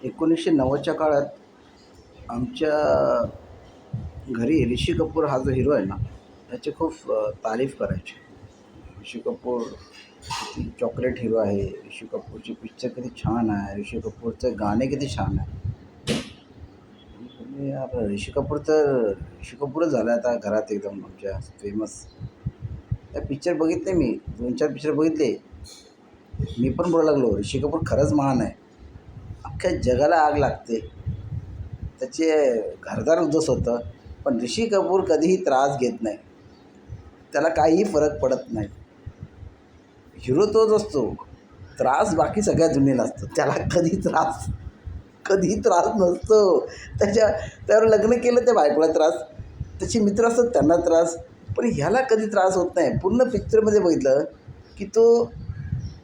1990च्या काळात आमच्या घरी ऋषी कपूर हा जो हिरो आहे ना, त्याची खूप तारीफ करायची. ऋषी कपूर किती चॉकलेट हिरो आहे, ऋषी कपूरची पिक्चर किती छान आहे, ऋषी कपूरचे गाणे किती छान आहे. आणि आपलं ऋषी कपूरच झाला आता घरात एकदम आमच्या फेमस. त्या पिक्चर बघितले मी, 2-4 पिक्चर बघितले. मी पण बोलायला लागलो, ऋषी कपूर खरंच महान आहे. अख्ख्या जगाला आग लागते. त्याचे घरदार उद्ध्वस्त होतं, पण ऋषी कपूर कधीही त्रास घेत नाही. त्याला काहीही फरक पडत नाही. हिरो तोच असतो, त्रास बाकी सगळ्या दुनियेला असतो. त्याला कधी त्रास नसतो. त्यावर लग्न केलं त्या बायकोला त्रास, त्याचे मित्र असतात त्यांना त्रास, पण ह्याला कधी त्रास होत नाही. पूर्ण पिक्चरमध्ये बघितलं की तो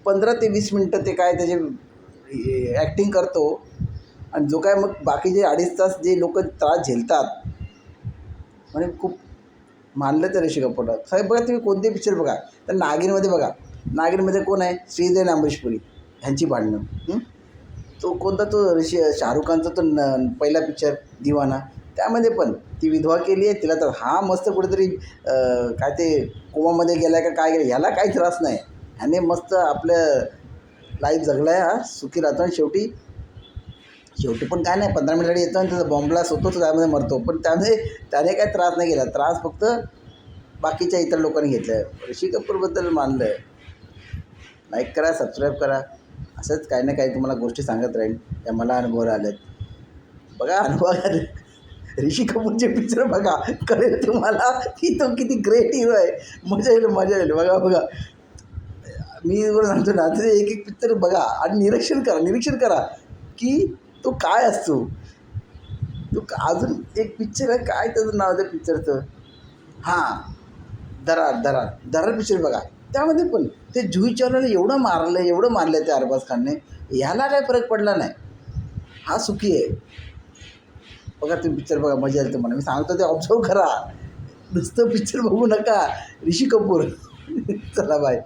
15 ते 20 मिनटं ते काय त्याचे ॲक्टिंग करतो, आणि जो काय मग बाकीचे 2.5 तास जे लोक त्रास झेलतात, म्हणजे खूप मानलं तर ऋषी कपूरला. साहेब बघा, तुम्ही कोणते पिक्चर बघा, तर नागिनमध्ये बघा, नागिनमध्ये कोण आहे, श्रीदेवी आणि अमरीश पुरी ह्यांची भांडणं. तो कोणता तो शाहरुख खानचा तो पहिला पिक्चर दिवाना, त्यामध्ये पण ती विधवा केली आहे तिला, तर हा मस्त कुठेतरी काय ते कोमामध्ये गेला का काय गेला, ह्याला काही त्रास नाही. ह्याने मस्त आपलं लाईफ जगला आहे, हा सुखी राहतो. आणि शेवटी पण काय नाही, 15 मिनिटांनी येतो आणि त्याचा बॉम्ब ब्लास्ट होतो, तो त्यामध्ये मरतो. पण त्याने काय त्रास नाही केला. त्रास फक्त बाकीच्या इतर लोकांनी घेतला आहे. ऋषी कपूरबद्दल मानलं आहे. लाईक करा, सबस्क्राईब करा. असंच काही ना काही तुम्हाला गोष्टी सांगत राहील, त्या मला अनुभवाला आल्यात. बघा, अनुभव ऋषी कपूरचे पिक्चर बघा, कळेल तुम्हाला की तो किती ग्रेट हिरो आहे. मजा येईल बघा. मी सांगतो ना, ते एक पिक्चर बघा आणि निरीक्षण करा की तो काय असतो. तो अजून एक पिक्चर आहे, काय त्याचं नाव त्या पिक्चरचं, हां, दरार पिक्चर बघा. त्यामध्ये पण ते जुही चावलाला एवढं मारलं त्या अरबाज खानने, ह्याला काय फरक पडला नाही. हा सुखी आहे. बघा, तुम्ही पिक्चर बघा, मजा येईल तुम्हाला. मी सांगतो ते ऑब्झर्व करा, नुसतं पिक्चर बघू नका. ऋषी कपूर चला, बाय.